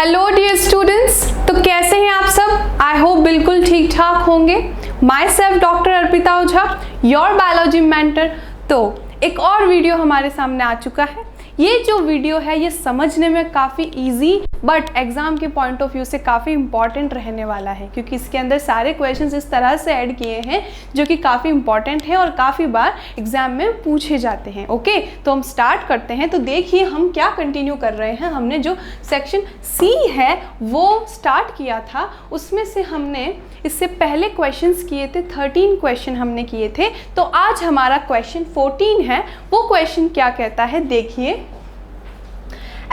Hello dear students, तो कैसे हैं आप सब। आई होप बिल्कुल ठीक ठाक होंगे। My self doctor Arpita Ojha, your biology mentor. तो एक और वीडियो हमारे सामने आ चुका है। ये जो वीडियो है ये समझने में काफ़ी इजी बट एग्ज़ाम के पॉइंट ऑफ व्यू से काफ़ी इंपॉर्टेंट रहने वाला है, क्योंकि इसके अंदर सारे क्वेश्चंस इस तरह से ऐड किए हैं जो कि काफ़ी इंपॉर्टेंट है और काफ़ी बार एग्ज़ाम में पूछे जाते हैं। ओके, तो हम स्टार्ट करते हैं। तो देखिए हम क्या कंटिन्यू कर रहे हैं। हमने जो सेक्शन सी है वो स्टार्ट किया था, उसमें से हमने इससे पहले क्वेश्चंस किए थे, 13 क्वेश्चन हमने किए थे। तो आज हमारा क्वेश्चन 14 है। वो क्वेश्चन क्या कहता है, देखिए।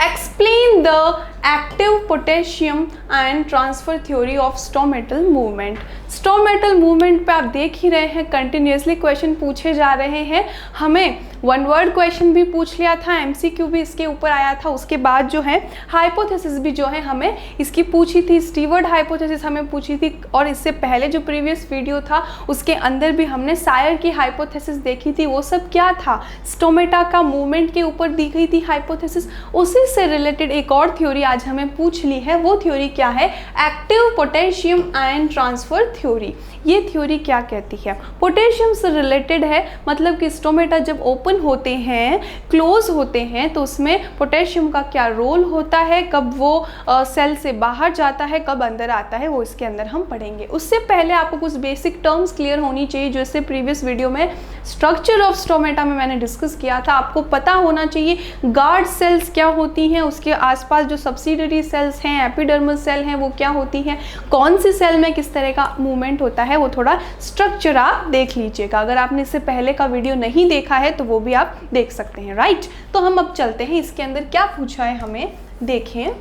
Explain the active potassium ion transfer theory of stomatal movement। Stomatal movement पे आप देख ही रहे हैं कंटिन्यूसली क्वेश्चन पूछे जा रहे हैं। हमें वन वर्ड क्वेश्चन भी पूछ लिया था, एमसीक्यू भी इसके ऊपर आया था। उसके बाद जो है हाइपोथेसिस भी जो है हमें इसकी पूछी थी, स्टीवर्ड हाइपोथेसिस हमें पूछी थी। और इससे पहले जो प्रीवियस वीडियो था उसके अंदर भी हमने सायर की हाइपोथेसिस देखी थी। वो सब क्या था, स्टोमेटा का मूवमेंट के ऊपर दी गई थी हाइपोथेसिस। उसी से रिलेटेड एक और थ्योरी आज हमें पूछ ली है। वो थ्योरी क्या है, active potassium ion transfer theory. ये थ्योरी क्या कहती है, पोटेशियम से रिलेटेड है। मतलब कि स्टोमेटा जब ओपन होते हैं, क्लोज होते हैं, तो उसमें पोटेशियम का क्या रोल होता है, कब वो सेल से बाहर जाता है, कब अंदर आता है, वो इसके अंदर हम पढ़ेंगे। उससे पहले आपको कुछ बेसिक टर्म्स क्लियर होनी चाहिए, जो इससे प्रीवियस वीडियो में स्ट्रक्चर ऑफ स्टोमेटा में मैंने डिस्कस किया था। आपको पता होना चाहिए गार्ड सेल्स क्या होती हैं, उसके आसपास जो सब्सिडरी सेल्स हैं, एपिडर्मल सेल हैं, वो क्या होती हैं, कौन सी सेल में किस तरह का मूवमेंट होता है, वो थोड़ा स्ट्रक्चर आप देख लीजिएगा। अगर आपने इससे पहले का वीडियो नहीं देखा है तो वो भी आप देख सकते हैं, राइट। तो हम अब चलते हैं, इसके अंदर क्या पूछा है हमें, देखें।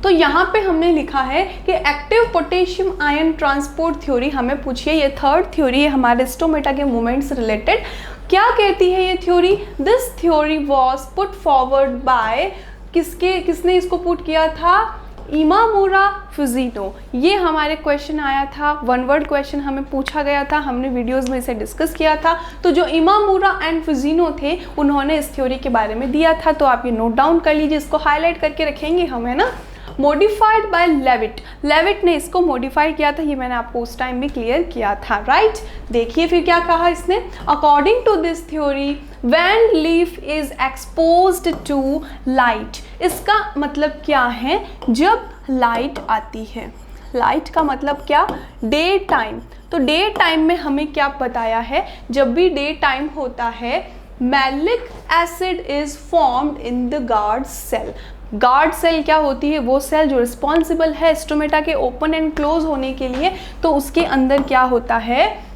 तो यहाँ पे हमने लिखा है कि active potassium ion transport theory हमें पूछी है। ये थर्ड थ्योरी है हमारे स्टोमेटा के मूवमेंट से रिलेटेड। क्या कहती है ये theory, this theory was put forward bye, किसने इसको पुट किया था, इमामुरा फुजीनो। ये हमारे क्वेश्चन आया था, वन वर्ड क्वेश्चन हमें पूछा गया था, हमने वीडियोस में इसे डिस्कस किया था। तो जो इमामुरा एंड फुजीनो थे उन्होंने इस थ्योरी के बारे में दिया था। तो आप ये नोट डाउन कर लीजिए, इसको हाईलाइट करके रखेंगे हम, है ना। मॉडिफाइड बाय लेविट, लेविट ने इसको मॉडिफाई किया था, ये मैंने आपको उस टाइम भी क्लियर किया था, राइट। देखिए फिर क्या कहा इसने, according to this theory when leaf is exposed to light. इसका मतलब क्या है, जब लाइट आती है, लाइट का मतलब क्या, डे टाइम। तो डे टाइम में हमें क्या बताया है, जब भी डे टाइम होता है malic acid is formed in the guard cell. Guard cell क्या होती है, वो सेल जो रिस्पॉन्सिबल है स्टोमेटा के ओपन एंड क्लोज होने के लिए। तो उसके अंदर क्या होता है,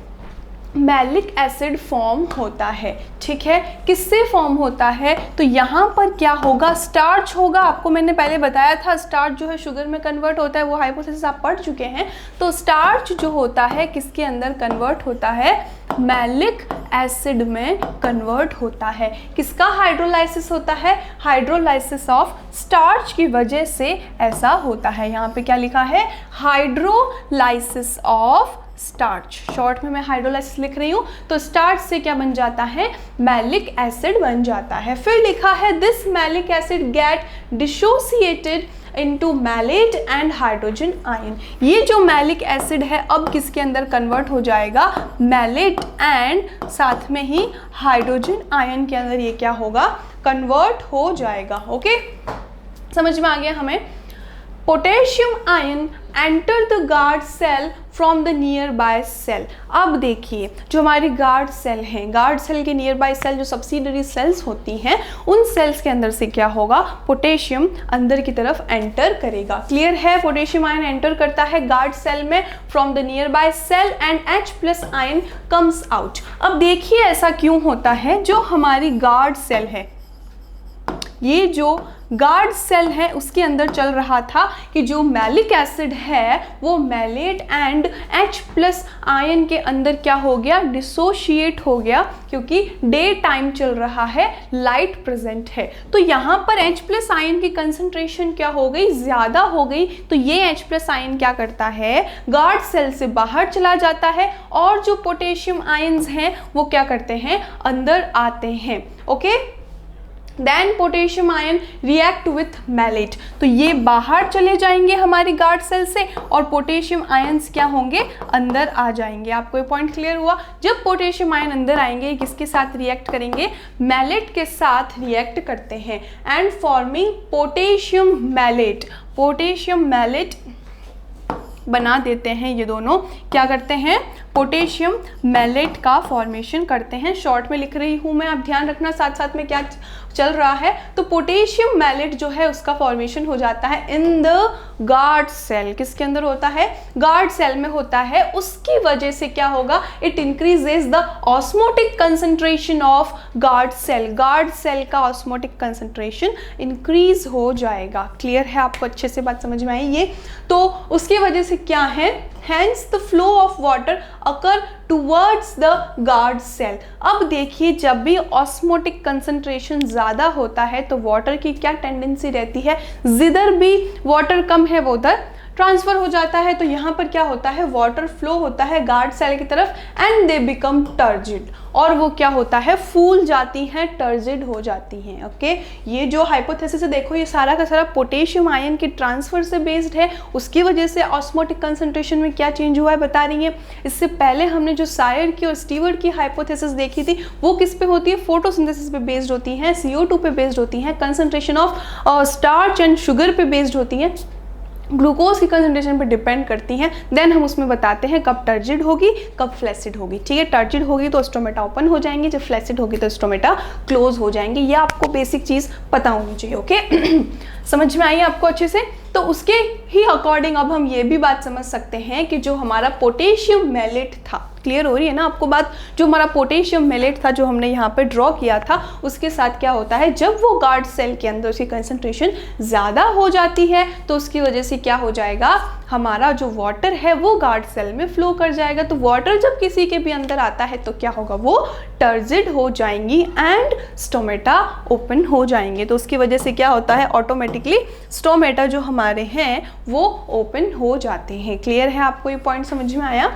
मैलिक एसिड फॉर्म होता है, ठीक है। किससे फॉर्म होता है, तो यहाँ पर क्या होगा, स्टार्च होगा। आपको मैंने पहले बताया था स्टार्च जो है शुगर में कन्वर्ट होता है, वो हाइपोथेसिस आप पढ़ चुके हैं। तो स्टार्च जो होता है किसके अंदर कन्वर्ट होता है, मैलिक एसिड में कन्वर्ट होता है। किसका हाइड्रोलाइसिस होता है, हाइड्रोलाइसिस ऑफ स्टार्च की वजह से ऐसा होता है। यहाँ पे क्या लिखा है, हाइड्रोलाइसिस ऑफ स्टार्च, शॉर्ट में मैं हाइड्रोलाइसिस लिख रही हूँ। तो स्टार्च से क्या बन जाता है, मैलिक एसिड बन जाता है। फिर लिखा है this malic acid get dissociated into malate and hydrogen ion. ये जो मैलिक एसिड है अब किसके अंदर कन्वर्ट हो जाएगा, मैलेट एंड साथ में ही हाइड्रोजन आयन के अंदर ये क्या होगा, कन्वर्ट हो जाएगा। ओके, समझ में आ गया हमें। Potassium ion enter the guard cell from the nearby cell. अब देखिए जो हमारी गार्ड सेल हैं, गार्ड सेल के नियर बाय सेल जो सब्सिडरी सेल्स होती हैं, उन सेल्स के अंदर से क्या होगा, पोटेशियम अंदर की तरफ एंटर करेगा। क्लियर है, पोटेशियम आयन एंटर करता है गार्ड सेल में from the nearby cell and H+ ion comes out. अब देखिए ऐसा क्यों होता है, जो हमारी गार्ड सेल है, ये जो गार्ड सेल है उसके अंदर चल रहा था कि जो मैलिक एसिड है वो मैलेट एंड H+ आयन के अंदर क्या हो गया, डिसोशिएट हो गया, क्योंकि डे टाइम चल रहा है, लाइट प्रेजेंट है। तो यहाँ पर H+ आयन की कंसंट्रेशन क्या हो गई, ज़्यादा हो गई। तो ये H+ आयन क्या करता है, गार्ड सेल से बाहर चला जाता है, और जो पोटेशियम आयन्स हैं वो क्या करते हैं, अंदर आते हैं। Okay, then potassium ion react with malate, तो ये बाहर चले जाएंगे हमारी गार्ड सेल से और पोटेशियम आयंस क्या होंगे, अंदर आ जाएंगे। आपको ये पॉइंट क्लियर हुआ? जब पोटेशियम आयन अंदर आएंगे किसके साथ रिएक्ट करेंगे, मैलेट के साथ रिएक्ट करते हैं and forming potassium malate, potassium malate बना देते हैं। ये दोनों क्या करते हैं, पोटेशियम मैलेट का फॉर्मेशन करते हैं। शॉर्ट में लिख रही हूँ मैं, आप ध्यान रखना साथ साथ में क्या चल रहा है। तो पोटेशियम मैलेट जो है उसका फॉर्मेशन हो जाता है इन द गार्ड सेल। किसके अंदर होता है, गार्ड सेल में होता है। उसकी वजह से क्या होगा, it increases the osmotic concentration of guard cell, guard cell का ऑस्मोटिक कंसंट्रेशन इंक्रीज हो जाएगा। क्लियर है आपको, अच्छे से बात समझ में आई ये? तो उसकी वजह से क्या है, hence the flow of water occur towards the guard cell। अब देखिए जब भी ऑस्मोटिक कंसंट्रेशन ज़्यादा होता है तो वाटर की क्या टेंडेंसी रहती है, जिधर भी वाटर कम है वो उधर ट्रांसफर हो जाता है। तो यहाँ पर क्या होता है, वाटर फ्लो होता है गार्ड सेल की तरफ एंड दे बिकम टर्जिड, और वो क्या होता है, फूल जाती हैं, टर्जिड हो जाती हैं। ओके, ये जो हाइपोथेसिस है देखो ये सारा का सारा पोटेशियम आयन के ट्रांसफर से बेस्ड है। उसकी वजह से ऑस्मोटिक कंसंट्रेशन में क्या चेंज हुआ है बता रही है। इससे पहले हमने जो सायर की और स्टीवर्ट की हाइपोथेसिस देखी थी वो किस पे होती है, फोटोसिंथेसिस पे बेस्ड होती हैं, CO2 पे बेस्ड होती हैं, concentration of starch and sugar पे बेस्ड होती हैं, ग्लूकोज की कंसंट्रेशन पर डिपेंड करती हैं। देन हम उसमें बताते हैं कब टर्जिड होगी कब फ्लैसिड होगी। ठीक है, टर्जिड होगी तो स्टोमेटा ओपन हो जाएंगे, जब फ्लैसिड होगी तो स्टोमेटा क्लोज हो जाएंगे। ये आपको बेसिक चीज़ पता होनी चाहिए। ओके समझ में आई आपको अच्छे से? तो उसके ही अकॉर्डिंग अब हम ये भी बात समझ सकते हैं कि जो हमारा पोटेशियम मैलेट था, क्लियर हो रही है ना आपको बात, जो हमारा पोटेशियम मैलेट था जो हमने यहाँ पे ड्रॉ किया था, उसके साथ क्या होता है, जब वो गार्ड सेल के अंदर उसकी कंसंट्रेशन ज़्यादा हो जाती है तो उसकी वजह से क्या हो जाएगा, हमारा जो वाटर है वो गार्ड सेल में फ्लो कर जाएगा। तो वाटर जब किसी के भी अंदर आता है तो क्या होगा, वो टर्जिड हो जाएंगी एंड स्टोमेटा ओपन हो जाएंगे। तो उसकी वजह से क्या होता है, ऑटोमेटिकली स्टोमेटा जो हमारे हैं वो ओपन हो जाते हैं। क्लियर है आपको, ये पॉइंट समझ में आया?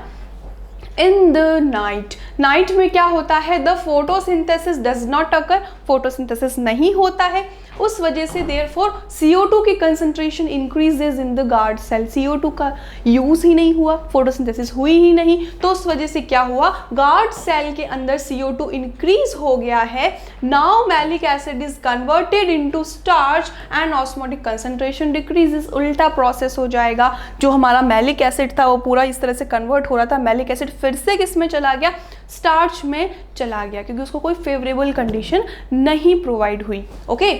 इन द नाइट, नाइट में क्या होता है, the photosynthesis does not occur, photosynthesis नहीं होता है। उस वजह से देयरफॉर CO2 की concentration increases in the guard cell, CO2 का यूज ही नहीं हुआ, फोटोसिंथेसिस हुई ही नहीं, तो उस वजह से क्या हुआ, गार्ड सेल के अंदर CO2 इंक्रीज हो गया है। Now maleic acid is converted into starch and osmotic concentration decreases, उल्टा प्रोसेस हो जाएगा। जो हमारा मैलिक एसिड था वो पूरा इस तरह से कन्वर्ट हो रहा था, मैलिक एसिड फिर से किस में चला गया, स्टार्च में चला गया, क्योंकि उसको कोई फेवरेबल कंडीशन नहीं प्रोवाइड हुई। ओके,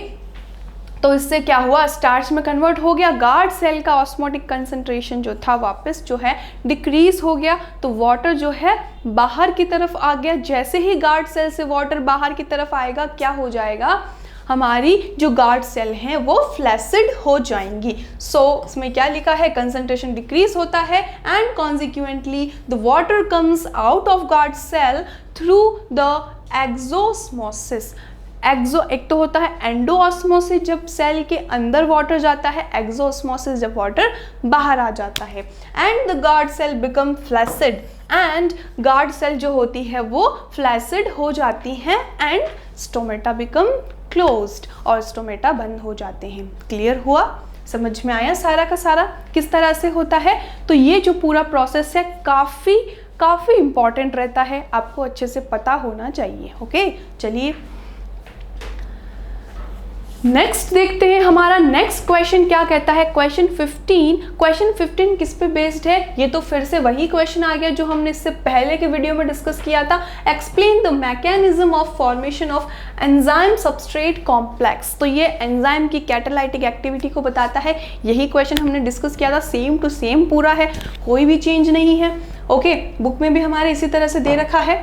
तो इससे क्या हुआ, स्टार्च में कन्वर्ट हो गया, गार्ड सेल का ऑस्मोटिक कंसंट्रेशन जो था वापस जो है डिक्रीज हो गया, तो वाटर जो है बाहर की तरफ आ गया। जैसे ही गार्ड सेल से वाटर बाहर की तरफ आएगा क्या हो जाएगा, हमारी जो गार्ड सेल हैं वो फ्लैसिड हो जाएंगी। सो इसमें क्या लिखा है, कंसंट्रेशन डिक्रीज होता है and consequently the water comes out of guard cell through the exosmosis. एक तो होता है एंडोऑस्मोसिस जब सेल के अंदर वाटर जाता है, एक्सोस्मोसिस जब वाटर बाहर आ जाता है। And the guard cell become flaccid, and guard cell जो होती है वो फ्लैसिड हो जाती हैं एंड स्टोमेटा बिकम क्लोज्ड, और स्टोमेटा बंद हो जाते हैं। क्लियर हुआ, समझ में आया सारा का सारा किस तरह से होता है? तो ये जो पूरा प्रोसेस है काफ़ी इंपॉर्टेंट रहता है, आपको अच्छे से पता होना चाहिए। ओके, चलिए नेक्स्ट देखते हैं, हमारा नेक्स्ट क्वेश्चन क्या कहता है, क्वेश्चन 15। क्वेश्चन 15 किस पे बेस्ड है, ये तो फिर से वही क्वेश्चन आ गया जो हमने इससे पहले के वीडियो में डिस्कस किया था। Explain the mechanism of formation of enzyme substrate complex. तो ये एंजाइम की कैटालाइटिक एक्टिविटी को बताता है, यही क्वेश्चन हमने डिस्कस किया था, सेम टू सेम पूरा है, कोई भी चेंज नहीं है। ओके, बुक में भी हमारे इसी तरह से दे रखा है।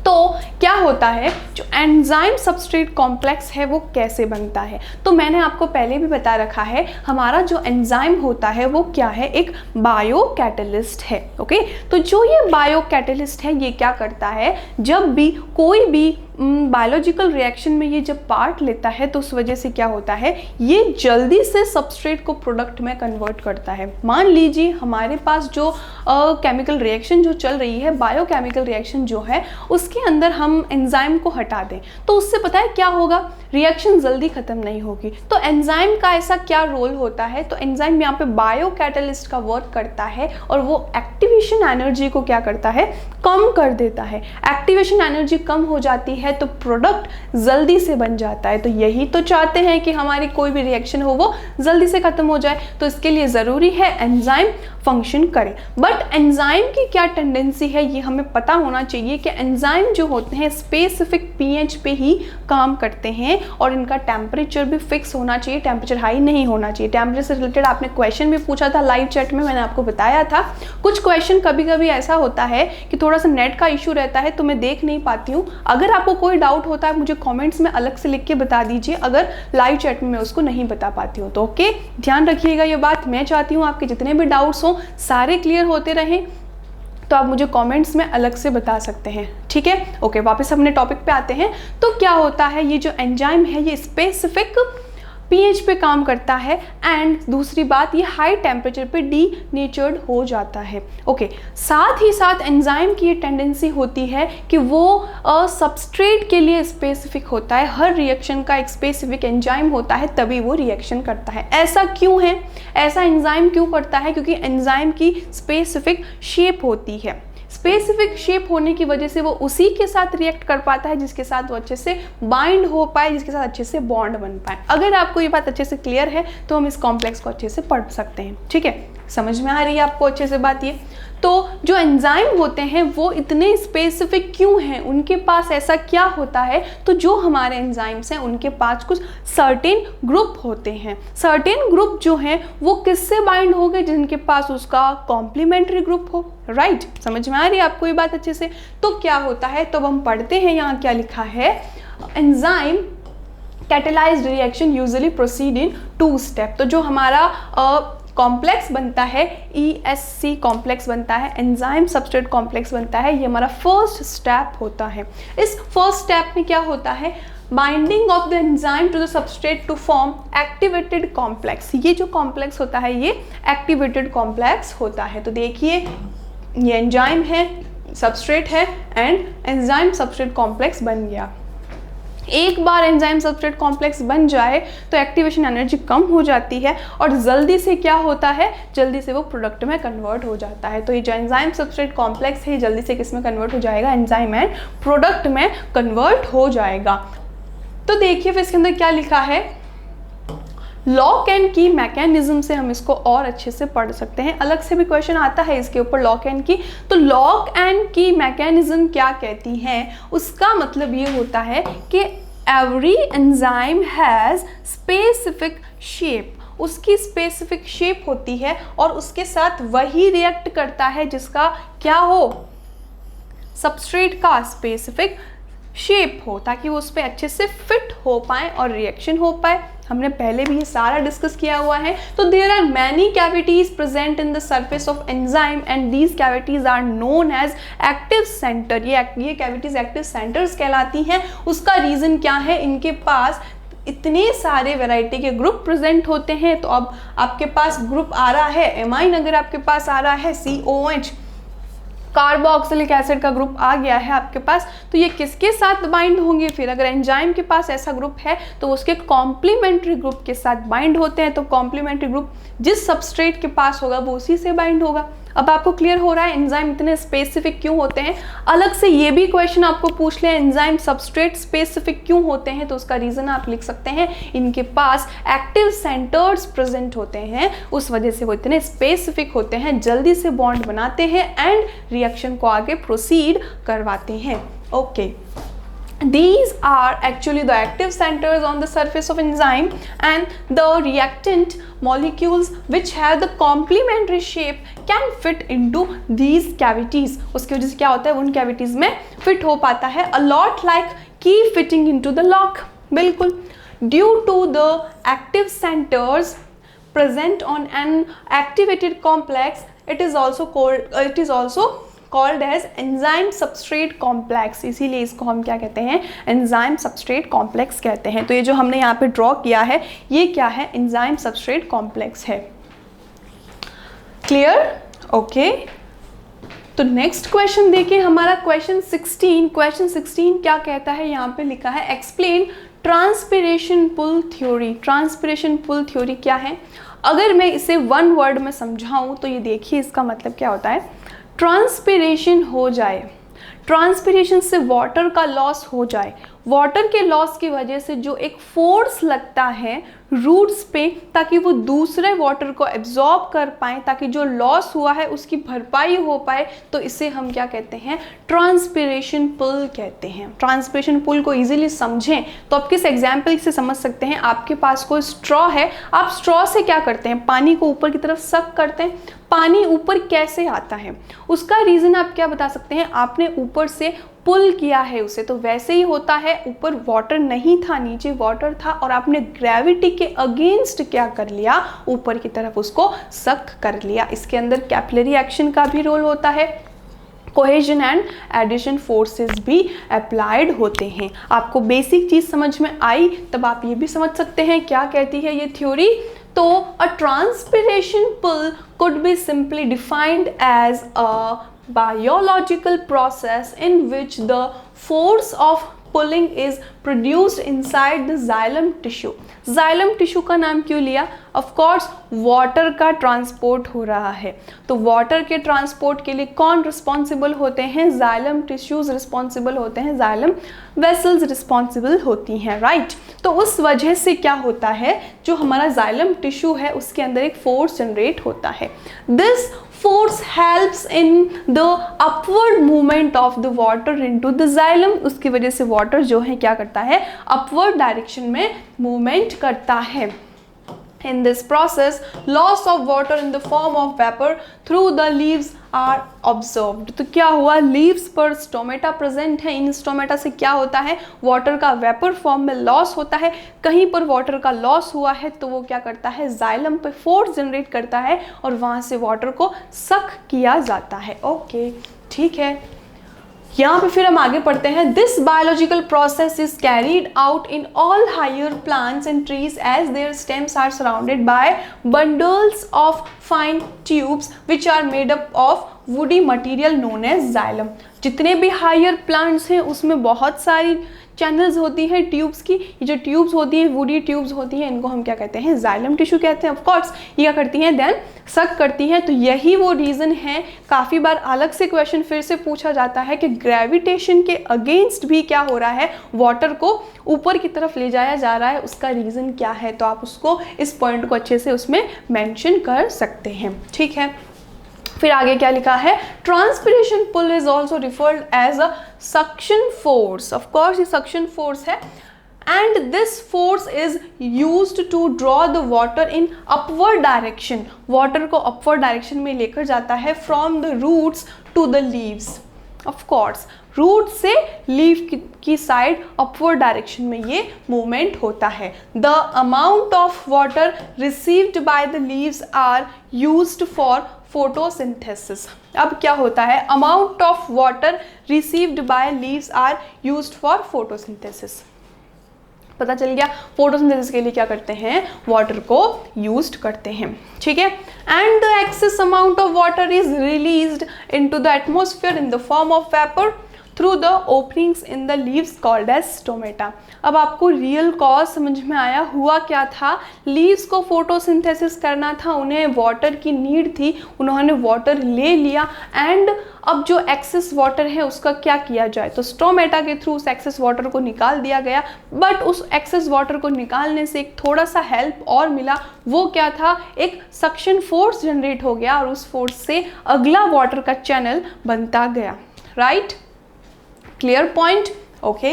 तो क्या होता है, जो एंजाइम सबस्ट्रेट कॉम्प्लेक्स है वो कैसे बनता है, तो मैंने आपको पहले भी बता रखा है, हमारा जो एंजाइम होता है वो क्या है, एक बायो कैटलिस्ट है। ओके, तो जो ये बायो कैटलिस्ट है ये क्या करता है, जब भी कोई भी बायोलॉजिकल रिएक्शन में ये जब पार्ट लेता है तो उस वजह से क्या होता है, ये जल्दी से सबस्ट्रेट को प्रोडक्ट में कन्वर्ट करता है। मान लीजिए हमारे पास जो केमिकल रिएक्शन जो चल रही है, बायोकेमिकल रिएक्शन जो है, उसके अंदर हम एंजाइम को हटा दें तो उससे पता है क्या होगा, रिएक्शन जल्दी खत्म नहीं होगी। तो एंजाइम का ऐसा क्या रोल होता है, तो एंजाइम यहाँ पे बायो कैटलिस्ट का वर्क करता है और वो एक्टिवेशन एनर्जी को क्या करता है, कम कर देता है। एक्टिवेशन एनर्जी कम हो जाती है तो प्रोडक्ट जल्दी से बन जाता है। तो यही तो चाहते हैं कि हमारी कोई भी रिएक्शन हो वो जल्दी से खत्म हो जाए, तो इसके लिए ज़रूरी है एंजाइम फंक्शन करे। बट एंजाइम की क्या टेंडेंसी है ये हमें पता होना चाहिए कि एंजाइम जो होते हैं स्पेसिफिक पीएच पे ही काम करते हैं और इनका टेम्परेचर भी फिक्स होना चाहिए, टेम्परेचर हाई नहीं होना चाहिए। टेम्परेचर से रिलेटेड आपने क्वेश्चन भी पूछा था लाइव चैट में, मैंने आपको बताया था। कुछ क्वेश्चन कभी कभी ऐसा होता है कि थोड़ा सा नेट का इशू रहता है तो मैं देख नहीं पाती हूँ। अगर आपको कोई डाउट होता है मुझे कॉमेंट्स में अलग से लिख के बता दीजिए, अगर लाइव चैट में मैं उसको नहीं बता पाती हूँ तो। ओके, ध्यान रखिएगा ये बात। मैं चाहती हूँ आपके जितने भी डाउट्स हों सारे क्लियर होते रहें, तो आप मुझे कमेंट्स में अलग से बता सकते हैं, ठीक है। ओके, वापस अपने टॉपिक पे आते हैं। तो क्या होता है, ये जो एंजाइम है ये स्पेसिफिक पीएच पे काम करता है एंड दूसरी बात ये हाई टेम्परेचर पे डीनेचर्ड हो जाता है। ओके, साथ ही साथ एंजाइम की ये टेंडेंसी होती है कि वो सबस्ट्रेट के लिए स्पेसिफिक होता है। हर रिएक्शन का एक स्पेसिफिक एंजाइम होता है तभी वो रिएक्शन करता है। ऐसा क्यों है, ऐसा एंजाइम क्यों करता है, क्योंकि एंजाइम की स्पेसिफिक शेप होती है। स्पेसिफिक शेप होने की वजह से वो उसी के साथ रिएक्ट कर पाता है जिसके साथ वो अच्छे से बाइंड हो पाए, जिसके साथ अच्छे से बॉन्ड बन पाए। अगर आपको ये बात अच्छे से क्लियर है तो हम इस कॉम्प्लेक्स को अच्छे से पढ़ सकते हैं, ठीक है। समझ में आ रही है आपको अच्छे से बात ये। तो जो एंजाइम होते हैं वो इतने स्पेसिफिक क्यों हैं, उनके पास ऐसा क्या होता है, तो जो हमारे एंजाइम्स हैं उनके पास कुछ सर्टेन ग्रुप होते हैं। सर्टेन ग्रुप जो हैं वो किससे बाइंड हो गए, जिनके पास उसका कॉम्प्लीमेंट्री ग्रुप हो, राइट। समझ में आ रही है आपको ये बात अच्छे से। तो क्या होता है, तो हम पढ़ते हैं यहाँ क्या लिखा है, enzyme catalysed reaction usually proceed in 2 step. तो जो हमारा कॉम्प्लेक्स बनता है, ESC कॉम्प्लेक्स बनता है, एंजाइम सबस्ट्रेट कॉम्प्लेक्स बनता है, ये हमारा फर्स्ट स्टेप होता है। इस फर्स्ट स्टेप में क्या होता है, binding of the enzyme to the substrate to form activated complex. ये जो कॉम्प्लेक्स होता है ये एक्टिवेटेड कॉम्प्लेक्स होता है। तो देखिए ये एंजाइम है, सबस्ट्रेट है एंड एंजाइम सबस्ट्रेट कॉम्प्लेक्स बन गया। एक बार एंजाइम सबस्ट्रेट कॉम्प्लेक्स बन जाए तो एक्टिवेशन एनर्जी कम हो जाती है और जल्दी से क्या होता है, जल्दी से वो प्रोडक्ट में कन्वर्ट हो जाता है। तो ये जो एंजाइम सबस्ट्रेट कॉम्प्लेक्स है जल्दी से किस में कन्वर्ट हो जाएगा, एंजाइम एंड प्रोडक्ट में कन्वर्ट हो जाएगा। तो देखिए फिर इसके अंदर क्या लिखा है, लॉक एंड की मैकेनिज्म से हम इसको और अच्छे से पढ़ सकते हैं। अलग से भी क्वेश्चन आता है इसके ऊपर लॉक एंड की। तो लॉक एंड की मैकेनिज्म क्या कहती हैं, उसका मतलब ये होता है कि every enzyme has specific shape, उसकी स्पेसिफिक शेप होती है और उसके साथ वही रिएक्ट करता है जिसका क्या हो, सबस्ट्रेट का स्पेसिफिक शेप हो, ताकि वो उस पर अच्छे से फिट हो पाए और रिएक्शन हो पाए। हमने पहले भी ये सारा डिस्कस किया हुआ है। तो there are many cavities present in the surface of enzyme and these cavities are known as active centre. ये कैविटीज एक्टिव सेंटर्स कहलाती हैं। उसका रीज़न क्या है, इनके पास इतने सारे वैरायटी के ग्रुप प्रेजेंट होते हैं। तो अब आपके पास ग्रुप आ रहा है एमाइन, अगर आपके पास आ रहा है COH, कार्बोक्सिलिक एसिड का ग्रुप आ गया है आपके पास, तो ये किसके साथ बाइंड होंगे, फिर अगर एंजाइम के पास ऐसा ग्रुप है तो उसके कॉम्प्लीमेंट्री ग्रुप के साथ बाइंड होते हैं। तो कॉम्प्लीमेंट्री ग्रुप जिस सबस्ट्रेट के पास होगा वो उसी से बाइंड होगा। अब आपको क्लियर हो रहा है एंजाइम इतने स्पेसिफिक क्यों होते हैं। अलग से ये भी क्वेश्चन आपको पूछ ले एंजाइम सबस्ट्रेट स्पेसिफिक क्यों होते हैं, तो उसका रीज़न आप लिख सकते हैं, इनके पास एक्टिव सेंटर्स प्रेजेंट होते हैं, उस वजह से वो इतने स्पेसिफिक होते हैं, जल्दी से बॉन्ड बनाते हैं एंड रिएक्शन को आगे प्रोसीड करवाते हैं। Okay, these are actually the active centers on the surface of enzyme and the reactant molecules which have the complementary shape can fit into these cavities। उसकी वजह से क्या होता है, उन cavities में fit हो पाता है, a lot like key fitting into the lock। बिल्कुल, due to the active centers present on an activated complex it is also called as enzyme substrate complex, इसीलिए इसको हम क्या कहते हैं, एंजाइम सबस्ट्रेट कॉम्प्लेक्स कहते हैं। तो ये जो हमने यहाँ पे ड्रॉ किया है ये क्या है, एंजाइम सबस्ट्रेट कॉम्प्लेक्स है। क्लियर? ओके। तो नेक्स्ट क्वेश्चन देखिए हमारा क्वेश्चन 16 क्या कहता है, यहाँ पे लिखा है explain transpiration pull theory. Transpiration pull theory क्या है? अगर मैं इसे वन वर्ड में समझाऊं तो ये देखिए इसका मतलब क्या होता है, ट्रांसपिरेशन हो जाए, ट्रांसपिरेशन से वाटर का लॉस हो जाए, वाटर के लॉस की वजह से जो एक फोर्स लगता है रूट्स पे ताकि वो दूसरे वाटर को एब्जॉर्ब कर पाए, ताकि जो लॉस हुआ है उसकी भरपाई हो पाए, तो इसे हम क्या कहते हैं, ट्रांसपिरेशन पुल कहते हैं। ट्रांसपिरेशन पुल को इजीली समझें तो आप किस एग्जाम्पल से समझ सकते हैं, आपके पास कोई स्ट्रॉ है, आप स्ट्रॉ से क्या करते हैं, पानी को ऊपर की तरफ सक करते हैं। पानी ऊपर कैसे आता है, उसका रीज़न आप क्या बता सकते हैं, आपने ऊपर से पुल किया है उसे, तो वैसे ही होता है, ऊपर वाटर नहीं था, नीचे वाटर था और आपने ग्रेविटी के अगेंस्ट क्या कर लिया, ऊपर की तरफ उसको सक कर लिया। इसके अंदर कैपिलरी एक्शन का भी रोल होता है, कोहेजन एंड एडिशन फोर्सेस भी अप्लाइड होते हैं। आपको बेसिक चीज़ समझ में आई, तब आप ये भी समझ सकते हैं क्या कहती है ये थ्योरी। तो a transpiration pull could be simply defined as a biological process in which the force of pulling is produced inside the xylem tissue। xylem tissue का नाम क्यों लिया? ऑफ कोर्स वाटर का ट्रांसपोर्ट हो रहा है, तो वाटर के ट्रांसपोर्ट के लिए कौन रिस्पॉन्सिबल होते हैं, जाइलम टिश्यूज रिस्पॉन्सिबल होते हैं, जाइलम वेसल्स रिस्पॉन्सिबल होती हैं, राइट। तो उस वजह से क्या होता है, जो हमारा जाइलम टिश्यू है उसके अंदर एक फोर्स जनरेट होता है। This force helps in the upward movement of the water into the xylem. उसकी वजह से वाटर जो है क्या करता है, अपवर्ड डायरेक्शन में मूवमेंट करता है। In this process, loss of water in the form of vapor through the leaves are observed। तो क्या हुआ, लीव्स पर स्टोमेटा प्रेजेंट है, इन स्टोमेटा से क्या होता है, वाटर का वेपर फॉर्म में लॉस होता है। कहीं पर वाटर का लॉस हुआ है तो वो क्या करता है, जाइलम पे फोर्स जनरेट करता है और वहाँ से वाटर को सक किया जाता है। ओके, ठीक है। यहाँ पे फिर हम आगे पढ़ते हैं। This biological process is carried out in all higher plants and trees as their stems are surrounded by bundles of fine tubes which are made up of woody material known as xylem. जितने भी higher plants हैं उसमें बहुत सारी channels होती हैं tubes की। ये जो ट्यूब्स होती हैं, वुडी ट्यूब्स होती हैं, इनको हम क्या कहते हैं, जाइलम टिश्यू कहते हैं। ऑफ कोर्स ये क्या करती हैं, देन सक करती हैं। तो यही वो रीज़न है, काफ़ी बार अलग से क्वेश्चन फिर से पूछा जाता है कि ग्रेविटेशन के अगेंस्ट भी क्या हो रहा है, वाटर को ऊपर की तरफ ले जाया जा रहा है, उसका रीज़न क्या है। तो आप उसको, इस पॉइंट को अच्छे से उसमें मेंशन कर सकते हैं, ठीक है। फिर आगे क्या लिखा है, transpiration pull is also referred as a suction force. Of course ये सक्शन फोर्स है, and this force is used to draw the water in upward direction. Water को अपवर्ड डायरेक्शन में लेकर जाता है from the roots to the leaves. Of course root से leaf की side upward direction में ये मूवमेंट होता है। The amount of water received by the leaves are used for photosynthesis. अब क्या होता है, amount of water received by leaves are used for photosynthesis. पता चल गया, फोटोसिंथेसिस के लिए क्या करते हैं, वाटर को यूज्ड करते हैं, ठीक है। And the excess amount of water is released into the atmosphere in the form of vapour through the openings in the leaves called as stomata. अब आपको रियल कॉज समझ में आया, हुआ क्या था, लीव्स को फोटोसिंथेसिस करना था, उन्हें वाटर की नीड थी, उन्होंने वाटर ले लिया, एंड अब जो एक्सेस वाटर है उसका क्या किया जाए, तो स्टोमेटा के थ्रू उस एक्सेस वाटर को निकाल दिया गया। बट उस एक्सेस वाटर को निकालने से एक थोड़ा सा हेल्प और मिला, वो क्या था, एक सक्शन फोर्स जनरेट हो गया और उस फोर्स से अगला वाटर का चैनल बनता गया, right. Clear point, okay.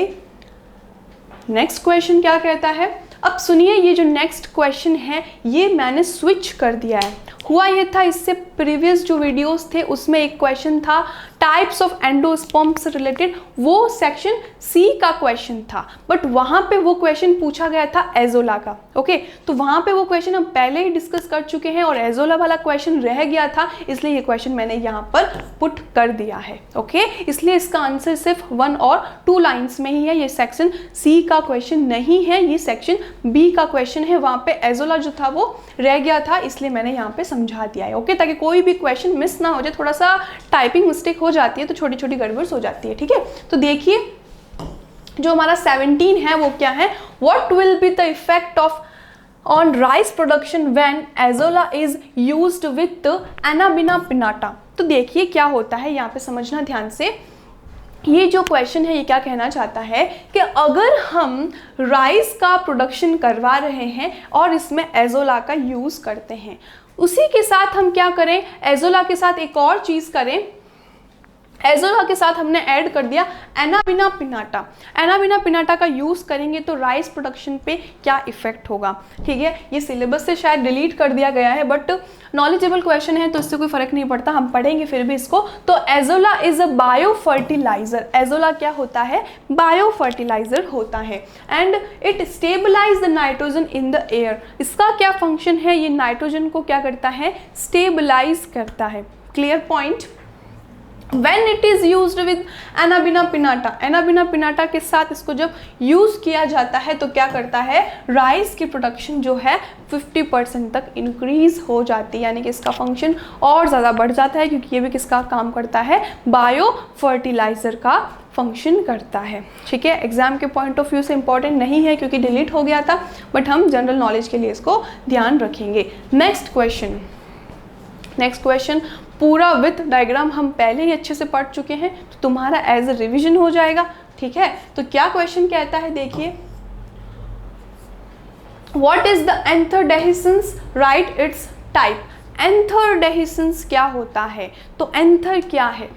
Next question क्या कहता है, अब सुनिए, ये जो नेक्स्ट क्वेश्चन है ये मैंने स्विच कर दिया है। हुआ ये था, इससे प्रीवियस जो वीडियोस थे उसमें एक क्वेश्चन था टाइप्स ऑफ एंडोस्पर्म से रिलेटेड, वो सेक्शन सी का क्वेश्चन था, बट वहाँ पे वो क्वेश्चन पूछा गया था एजोला का। ओके, तो वहाँ पे वो क्वेश्चन हम पहले ही डिस्कस कर चुके हैं और एजोला वाला क्वेश्चन रह गया था, इसलिए ये क्वेश्चन मैंने यहाँ पर पुट कर दिया है। ओके, इसलिए इसका आंसर सिर्फ 1 और 2 लाइन्स में ही है, ये सेक्शन सी का क्वेश्चन नहीं है, ये सेक्शन बी का क्वेश्चन है। वहाँ पे एजोला जो था वो रह गया था, इसलिए मैंने यहाँ पे समझा दिया है। ओके, ताकि कोई भी क्वेश्चन मिस ना हो जाए, थोड़ा सा टाइपिंग मिस्टेक हो जाती है तो छोटी छोटी गड़बड़ हो जाती है। ठीक है, तो देखिए जो हमारा 17 है वो क्या है, what will be the effect of on rice production when azolla is used with Anabaena piñata. तो देखिए क्या होता है, यहाँ पे समझना ध्यान से। ये जो क्वेश्चन है ये क्या कहना चाहता है कि अगर हम राइस का प्रोडक्शन करवा रहे हैं और इसमें एजोला का यूज़ करते हैं, उसी के साथ हम क्या करें, एजोला के साथ एक और चीज़ करें, एजोला के साथ हमने ऐड कर दिया एनाबिना पिनाटा। एनाबिना पिनाटा का यूज़ करेंगे तो राइस प्रोडक्शन पे क्या इफेक्ट होगा। ठीक है, ये सिलेबस से शायद डिलीट कर दिया गया है, बट नॉलेजेबल क्वेश्चन है तो इससे कोई फर्क नहीं पड़ता, हम पढ़ेंगे फिर भी इसको। तो azolla is a bio fertiliser, azolla क्या होता है, बायो फर्टिलाइजर होता है, and it stabilise the nitrogen in the air. इसका क्या फंक्शन है, ये नाइट्रोजन को क्या करता है, स्टेबलाइज करता है। Clear point. When it is used with Anabaena piñata, Anabaena piñata के साथ इसको जब यूज़ किया जाता है तो क्या करता है, राइस की प्रोडक्शन जो है 50% तक इंक्रीज हो जाती है, यानी कि इसका फंक्शन और ज़्यादा बढ़ जाता है, क्योंकि ये भी किसका काम करता है, बायो फर्टिलाइज़र का फंक्शन करता है। ठीक है, एग्जाम के पॉइंट ऑफ व्यू से इंपॉर्टेंट नहीं है क्योंकि डिलीट हो गया था, बट हम जनरल नॉलेज के लिए इसको ध्यान रखेंगे। नेक्स्ट क्वेश्चन पूरा विथ डायग्राम हम पहले ही अच्छे से पढ़ चुके हैं, तो तुम्हारा एज अ रिविजन हो जाएगा। ठीक है, तो क्या क्वेश्चन कहता है, देखिए, what is the anther right it's type. Anther क्या होता है, तो एंथर क्या है,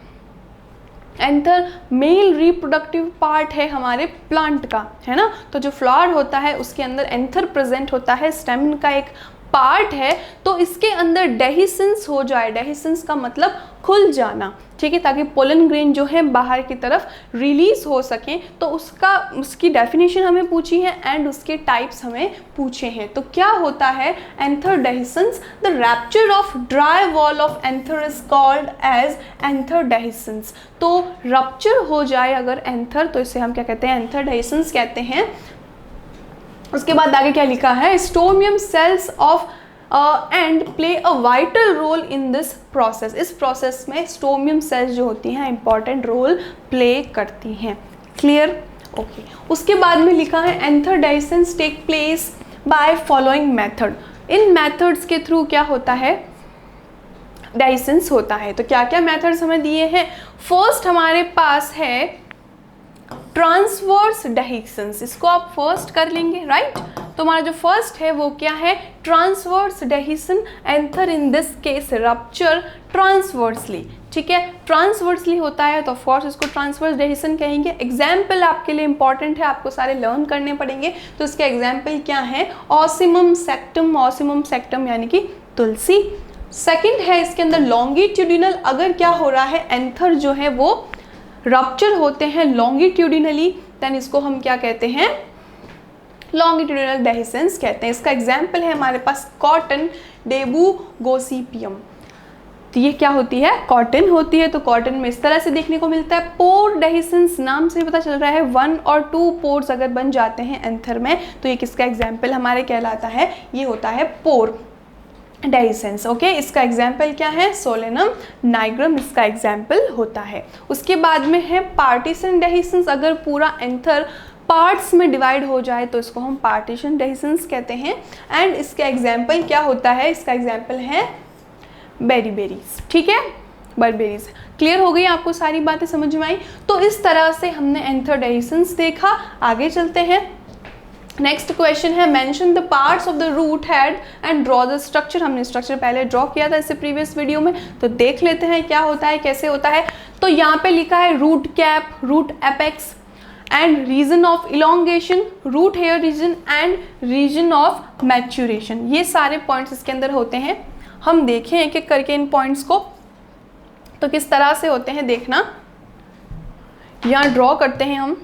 एंथर मेल रिप्रोडक्टिव पार्ट है हमारे प्लांट का, है ना। तो जो फ्लावर होता है उसके अंदर एंथर प्रेजेंट होता है, स्टेम का एक पार्ट है, तो इसके अंदर डेहिसेंस हो जाए, डेहिसेंस का मतलब खुल जाना। ठीक है, ताकि पोलन ग्रेन जो है बाहर की तरफ रिलीज हो सके। तो उसकी डेफिनेशन हमें पूछी है एंड उसके टाइप्स हमें पूछे हैं। तो क्या होता है anther dehiscence, the rupture of dry wall of anther is called as anther dehiscence. तो रप्चर हो जाए अगर एंथर, तो इसे हम क्या कहते हैं, एंथर डेहिसेंस कहते हैं। उसके बाद आगे क्या लिखा है, stomium cells of and play a vital role in this process. इस प्रोसेस में स्टोमियम सेल्स जो होती हैं इंपॉर्टेंट रोल प्ले करती हैं। Clear, okay. उसके बाद में लिखा है anther dehiscence take place by following method. इन मेथड्स के थ्रू क्या होता है, डेहिसेंस होता है। तो क्या क्या मेथड्स हमें दिए हैं, फर्स्ट हमारे पास है ट्रांसवर्स डेहिसेंस, इसको आप फर्स्ट कर लेंगे, राइट। तो हमारा जो फर्स्ट है वो क्या है, transverse dehiscence, anther in this case rupture transversely. ठीक है, ट्रांसवर्सली होता है तो ऑफकोर्स इसको ट्रांसवर्स डेहिसन कहेंगे। एग्जाम्पल आपके लिए इंपॉर्टेंट है, आपको सारे लर्न करने पड़ेंगे। तो इसके एग्जाम्पल क्या है, ऑसिमम सेक्टम, ऑसिमम सेक्टम यानी कि तुलसी। सेकेंड है इसके अंदर लॉन्गिट्यूडिनल, अगर क्या हो रहा है, एंथर जो है वो रप्चर होते हैं लॉन्गिट्यूडिनली, देन इसको हम क्या कहते हैं, लॉन्गिट्यूडिनल डेहिसेंस कहते हैं। इसका एग्जाम्पल है हमारे पास कॉटन, डेबू गोसिपियम। तो ये क्या होती है, कॉटन होती है। तो कॉटन में इस तरह से देखने को मिलता है। पोर डेहिसेंस, नाम से पता चल रहा है 1 और 2 पोर्स अगर बन जाते हैं एंथर में, तो ये किसका एग्जाम्पल हमारे कहलाता है, ये होता है पोर डेहिसेंस। ओके, इसका एग्जाम्पल क्या है, सोलेनम नाइग्रम इसका एग्जाम्पल होता है। उसके बाद में है पार्टीशन डेहिसेंस, अगर पूरा एंथर पार्ट्स में डिवाइड हो जाए तो इसको हम पार्टीशन डेहिसेंस कहते हैं। एंड इसका एग्जाम्पल क्या होता है, इसका एग्जाम्पल है बेरीबेरीज। ठीक है, बर्बेरीज। क्लियर हो गई आपको, सारी बातें समझ में आई। तो इस तरह से हमने एंथर डेहिसेंस देखा। आगे चलते हैं, नेक्स्ट क्वेश्चन है mention the parts of the root head and draw the structure. हमने स्ट्रक्चर पहले ड्रॉ किया था इससे प्रीवियस वीडियो में, तो देख लेते हैं क्या होता है, कैसे होता है। तो यहाँ पे लिखा है root cap, root apex and region of elongation, root hair region and region of maturation. ये सारे पॉइंट्स इसके अंदर होते हैं। हम देखें एक एक करके इन पॉइंट्स को, तो किस तरह से होते हैं देखना। यहाँ ड्रॉ करते हैं हम,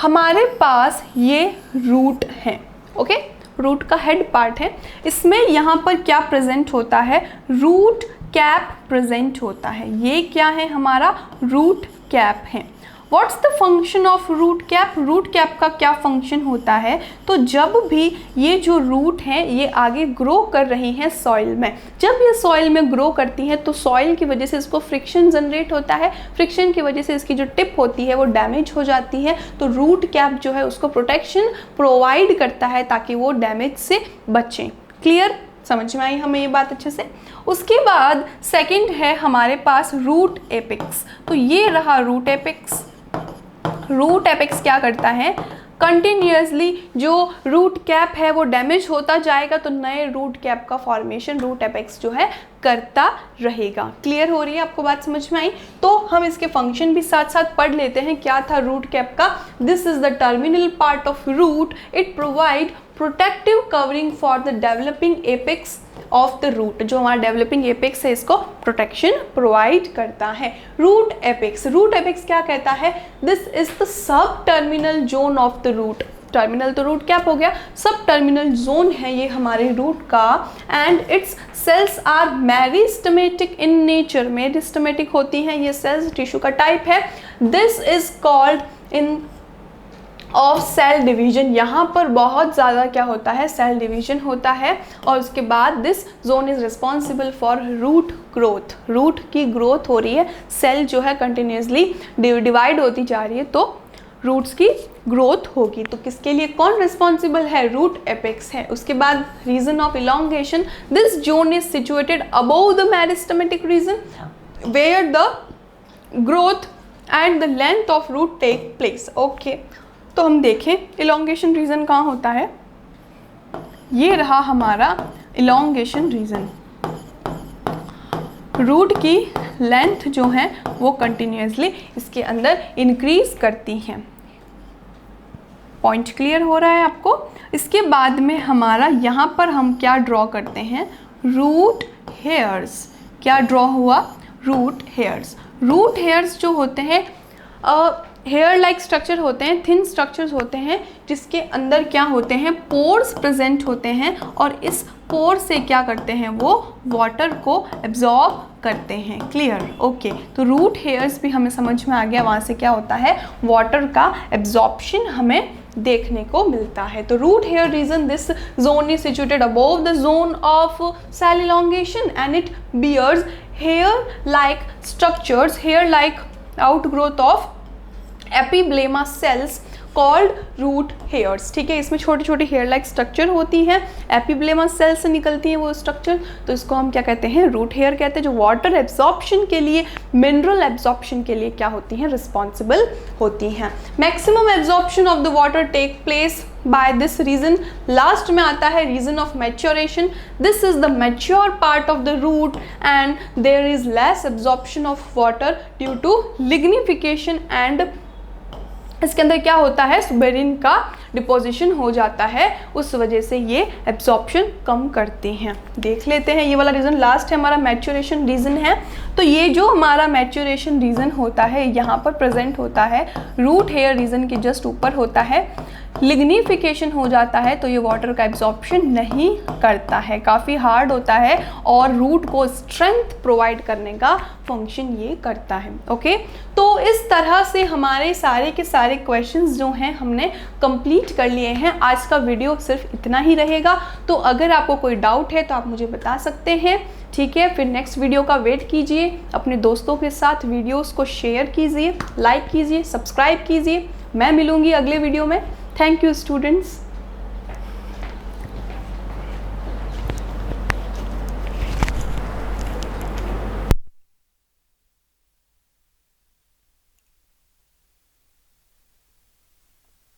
हमारे पास ये रूट है, ओके, रूट का हेड पार्ट है। इसमें यहाँ पर क्या प्रेजेंट होता है, रूट कैप प्रेजेंट होता है। ये क्या है, हमारा रूट कैप है। What's the function of root cap, root cap का क्या फंक्शन होता है, तो जब भी ये जो रूट हैं ये आगे ग्रो कर रही हैं सॉइल में, जब ये सॉइल में ग्रो करती हैं तो सॉइल की वजह से इसको फ्रिक्शन जनरेट होता है, फ्रिक्शन की वजह से इसकी जो टिप होती है वो डैमेज हो जाती है, तो रूट कैप जो है उसको प्रोटेक्शन प्रोवाइड करता है ताकि वो डैमेज से बचें। क्लियर, समझ में आई हमें ये बात अच्छे से। उसके बाद सेकंड है हमारे पास रूट एपेक्स, तो ये रहा रूट एपेक्स। रूट एपेक्स क्या करता है, कंटिन्यूसली जो रूट कैप है वो डैमेज होता जाएगा तो नए रूट कैप का फॉर्मेशन रूट एपेक्स जो है करता रहेगा। क्लियर हो रही है आपको बात, समझ में आई। तो हम इसके फंक्शन भी साथ साथ पढ़ लेते हैं। क्या था रूट कैप का, this is the terminal part of root, it provide protective covering for the developing apex of the root, जो हमारा डेवलपिंग एपेक्स है इसको प्रोटेक्शन प्रोवाइड करता है। रूट एपेक्स, रूट एपेक्स क्या कहता है, this is the sub terminal zone of the root. Terminal तो रूट कैप हो गया, सब टर्मिनल जोन है ये हमारे रूट का। And its cells are meristematic in nature, meristematic होती हैं ये सेल्स, टिश्यू का टाइप है। This is called in of cell division, यहाँ पर बहुत ज़्यादा क्या होता है, सेल डिवीजन होता है। और उसके बाद this zone is responsible for root growth, root की ग्रोथ हो रही है, सेल जो है कंटिन्यूसली डिवाइड होती जा रही है तो रूट्स की ग्रोथ होगी। तो किसके लिए कौन रिस्पॉन्सिबल है, रूट एपेक्स है। उसके बाद region of elongation, this zone is situated above the meristematic region where the growth and the length of root take place. Okay, तो हम देखें इलोंगेशन रीजन कहाँ होता है, ये रहा हमारा इलोंगेशन रीजन। रूट की लेंथ जो है वो कंटिन्यूसली इसके अंदर इंक्रीज करती हैं। पॉइंट क्लियर हो रहा है आपको। इसके बाद में हमारा यहाँ पर हम क्या ड्रॉ करते हैं, रूट हेयर्स। क्या ड्रॉ हुआ, रूट हेयर्स। रूट हेयर्स जो होते हैं हेयर लाइक स्ट्रक्चर होते हैं, थिन स्ट्रक्चर्स होते हैं जिसके अंदर क्या होते हैं, पोर्स प्रेजेंट होते हैं और इस पोर से क्या करते हैं, वो वाटर को एब्जॉर्ब करते हैं। Clear, okay. तो रूट हेयर्स भी हमें समझ में आ गया, वहाँ से क्या होता है, वाटर का एब्जॉर्प्शन हमें देखने को मिलता है। तो root hair region, this zone is situated above the zone of cell elongation and it bears hair like structures, hair like outgrowth of epiblema cells called root hairs. ठीक है, इसमें छोटी छोटी हेयर लाइक स्ट्रक्चर होती हैं, epiblema cell से निकलती हैं वो स्ट्रक्चर, तो इसको हम क्या कहते हैं, रूट हेयर कहते हैं, जो वाटर एब्जॉर्प्शन के लिए, मिनरल एब्जॉर्प्शन के लिए क्या होती हैं, रिस्पॉन्सिबल होती हैं। Maximum absorption of the water take place by this region. Last में आता है region of maturation, this is the mature part of the root and there is less absorption of water due to lignification and इसके अंदर क्या होता है, suberin का deposition हो जाता है, उस वजह से ये एब्जॉर्प्शन कम करते हैं। देख लेते हैं ये वाला रीज़न, लास्ट है हमारा मैच्योरेशन रीज़न है। तो ये जो हमारा मैच्योरेशन रीज़न होता है यहाँ पर प्रेजेंट होता है, रूट हेयर रीज़न के जस्ट ऊपर होता है। लिग्निफिकेशन हो जाता है तो ये वाटर का एब्जॉर्प्शन नहीं करता है, काफ़ी हार्ड होता है और रूट को स्ट्रेंथ प्रोवाइड करने का फंक्शन ये करता है। ओके, तो इस तरह से हमारे सारे के सारे क्वेश्चंस जो हैं हमने कंप्लीट कर लिए हैं। आज का वीडियो सिर्फ इतना ही रहेगा, तो अगर आपको कोई डाउट है तो आप मुझे बता सकते हैं। ठीक है, फिर नेक्स्ट वीडियो का वेट कीजिए, अपने दोस्तों के साथ वीडियोस को शेयर कीजिए, लाइक कीजिए, सब्सक्राइब कीजिए। मैं मिलूंगी अगले वीडियो में। Thank you, students.